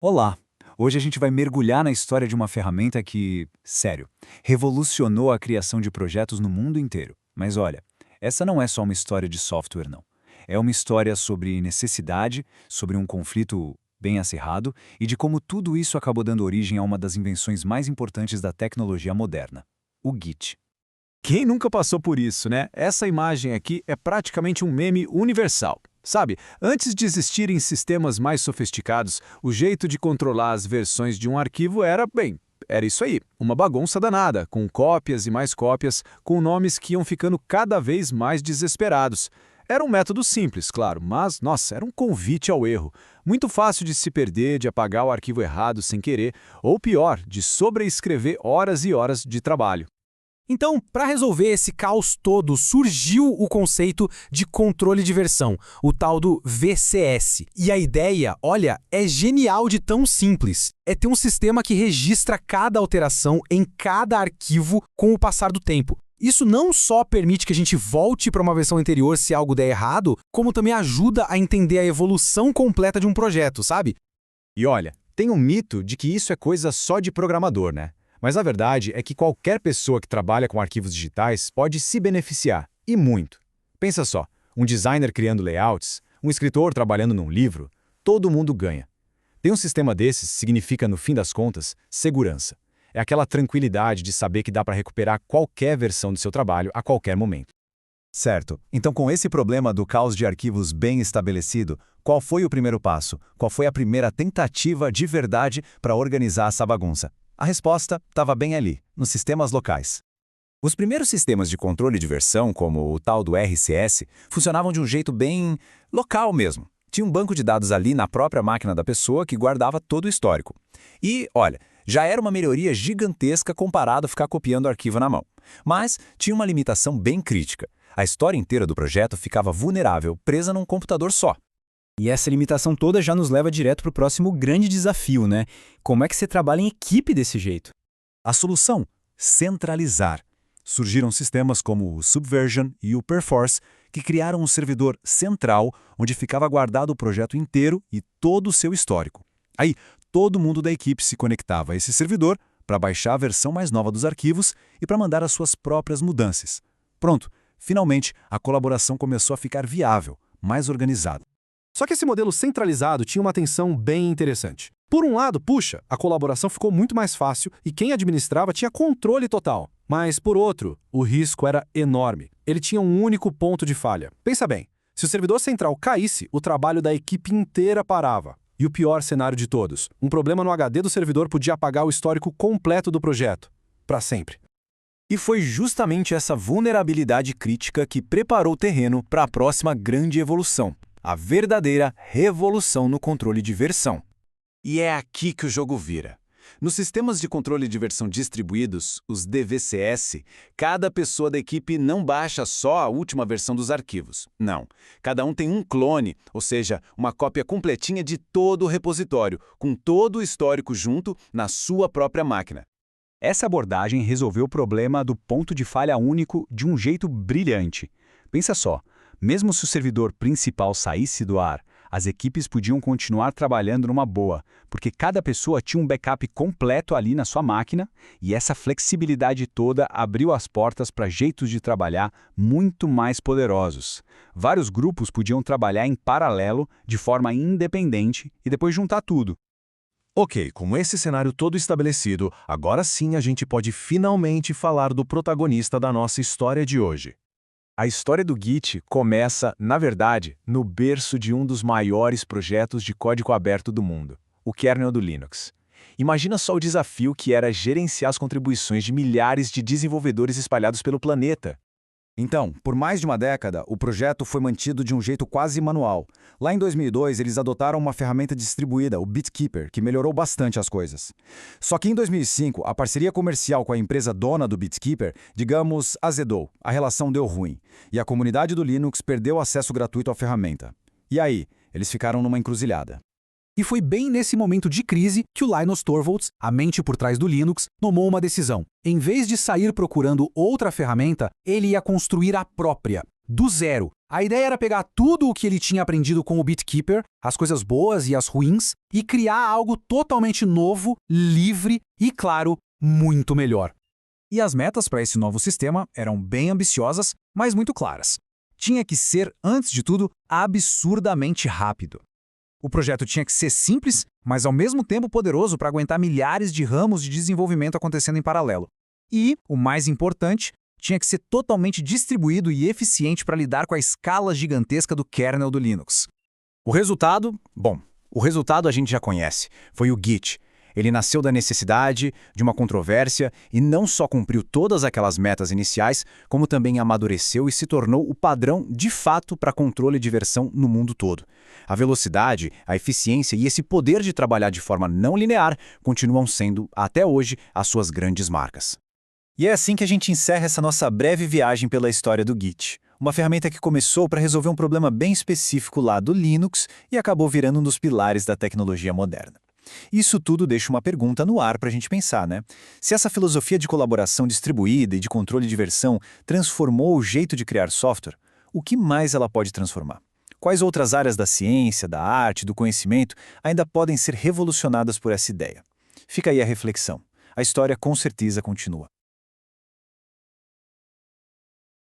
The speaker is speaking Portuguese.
Olá! Hoje a gente vai mergulhar na história de uma ferramenta que, sério, revolucionou a criação de projetos no mundo inteiro. Mas olha, essa não é só uma história de software, não. É uma história sobre necessidade, sobre um conflito bem acirrado e de como tudo isso acabou dando origem a uma das invenções mais importantes da tecnologia moderna, o Git. Quem nunca passou por isso, né? Essa imagem aqui é praticamente um meme universal. Sabe, antes de existirem sistemas mais sofisticados, o jeito de controlar as versões de um arquivo era isso aí, uma bagunça danada, com cópias e mais cópias, com nomes que iam ficando cada vez mais desesperados. Era um método simples, claro, mas, nossa, era um convite ao erro. Muito fácil de se perder, de apagar o arquivo errado sem querer, ou pior, de sobreescrever horas e horas de trabalho. Então, para resolver esse caos todo, surgiu o conceito de controle de versão, o tal do VCS. E a ideia, olha, é genial de tão simples. É ter um sistema que registra cada alteração em cada arquivo com o passar do tempo. Isso não só permite que a gente volte para uma versão anterior se algo der errado, como também ajuda a entender a evolução completa de um projeto, sabe? E olha, tem um mito de que isso é coisa só de programador, né? Mas a verdade é que qualquer pessoa que trabalha com arquivos digitais pode se beneficiar, e muito. Pensa só, um designer criando layouts, um escritor trabalhando num livro, todo mundo ganha. Ter um sistema desses significa, no fim das contas, segurança. É aquela tranquilidade de saber que dá para recuperar qualquer versão do seu trabalho a qualquer momento. Certo. Então, com esse problema do caos de arquivos bem estabelecido, qual foi o primeiro passo? Qual foi a primeira tentativa de verdade para organizar essa bagunça? A resposta estava bem ali, nos sistemas locais. Os primeiros sistemas de controle de versão, como o tal do RCS, funcionavam de um jeito bem local mesmo. Tinha um banco de dados ali na própria máquina da pessoa que guardava todo o histórico. E, olha, já era uma melhoria gigantesca comparado a ficar copiando o arquivo na mão. Mas tinha uma limitação bem crítica. A história inteira do projeto ficava vulnerável, presa num computador só. E essa limitação toda já nos leva direto para o próximo grande desafio, né? Como é que você trabalha em equipe desse jeito? A solução? Centralizar. Surgiram sistemas como o Subversion e o Perforce, que criaram um servidor central onde ficava guardado o projeto inteiro e todo o seu histórico. Aí, todo mundo da equipe se conectava a esse servidor para baixar a versão mais nova dos arquivos e para mandar as suas próprias mudanças. Pronto, finalmente a colaboração começou a ficar viável, mais organizada. Só que esse modelo centralizado tinha uma tensão bem interessante. Por um lado, puxa, a colaboração ficou muito mais fácil e quem administrava tinha controle total. Mas, por outro, o risco era enorme. Ele tinha um único ponto de falha. Pensa bem, se o servidor central caísse, o trabalho da equipe inteira parava. E o pior cenário de todos, um problema no HD do servidor podia apagar o histórico completo do projeto. Para sempre. E foi justamente essa vulnerabilidade crítica que preparou o terreno para a próxima grande evolução. A verdadeira revolução no controle de versão. E é aqui que o jogo vira. Nos sistemas de controle de versão distribuídos, os DVCS, cada pessoa da equipe não baixa só a última versão dos arquivos. Não. Cada um tem um clone, ou seja, uma cópia completinha de todo o repositório, com todo o histórico junto na sua própria máquina. Essa abordagem resolveu o problema do ponto de falha único de um jeito brilhante. Pensa só. Mesmo se o servidor principal saísse do ar, as equipes podiam continuar trabalhando numa boa, porque cada pessoa tinha um backup completo ali na sua máquina, e essa flexibilidade toda abriu as portas para jeitos de trabalhar muito mais poderosos. Vários grupos podiam trabalhar em paralelo, de forma independente, e depois juntar tudo. Ok, com esse cenário todo estabelecido, agora sim a gente pode finalmente falar do protagonista da nossa história de hoje. A história do Git começa, na verdade, no berço de um dos maiores projetos de código aberto do mundo, o kernel do Linux. Imagina só o desafio que era gerenciar as contribuições de milhares de desenvolvedores espalhados pelo planeta. Então, por mais de uma década, o projeto foi mantido de um jeito quase manual. Lá em 2002, eles adotaram uma ferramenta distribuída, o BitKeeper, que melhorou bastante as coisas. Só que em 2005, a parceria comercial com a empresa dona do BitKeeper, digamos, azedou, a relação deu ruim, e a comunidade do Linux perdeu acesso gratuito à ferramenta. E aí, eles ficaram numa encruzilhada. E foi bem nesse momento de crise que o Linus Torvalds, a mente por trás do Linux, tomou uma decisão. Em vez de sair procurando outra ferramenta, ele ia construir a própria, do zero. A ideia era pegar tudo o que ele tinha aprendido com o BitKeeper, as coisas boas e as ruins, e criar algo totalmente novo, livre e, claro, muito melhor. E as metas para esse novo sistema eram bem ambiciosas, mas muito claras. Tinha que ser, antes de tudo, absurdamente rápido. O projeto tinha que ser simples, mas ao mesmo tempo poderoso para aguentar milhares de ramos de desenvolvimento acontecendo em paralelo. E, o mais importante, tinha que ser totalmente distribuído e eficiente para lidar com a escala gigantesca do kernel do Linux. O resultado? Bom, o resultado a gente já conhece. Foi o Git. Ele nasceu da necessidade, de uma controvérsia, e não só cumpriu todas aquelas metas iniciais, como também amadureceu e se tornou o padrão de fato para controle de versão no mundo todo. A velocidade, a eficiência e esse poder de trabalhar de forma não linear continuam sendo, até hoje, as suas grandes marcas. E é assim que a gente encerra essa nossa breve viagem pela história do Git. Uma ferramenta que começou para resolver um problema bem específico lá do Linux e acabou virando um dos pilares da tecnologia moderna. Isso tudo deixa uma pergunta no ar para a gente pensar, né? Se essa filosofia de colaboração distribuída e de controle de versão transformou o jeito de criar software, o que mais ela pode transformar? Quais outras áreas da ciência, da arte, do conhecimento ainda podem ser revolucionadas por essa ideia? Fica aí a reflexão. A história com certeza continua.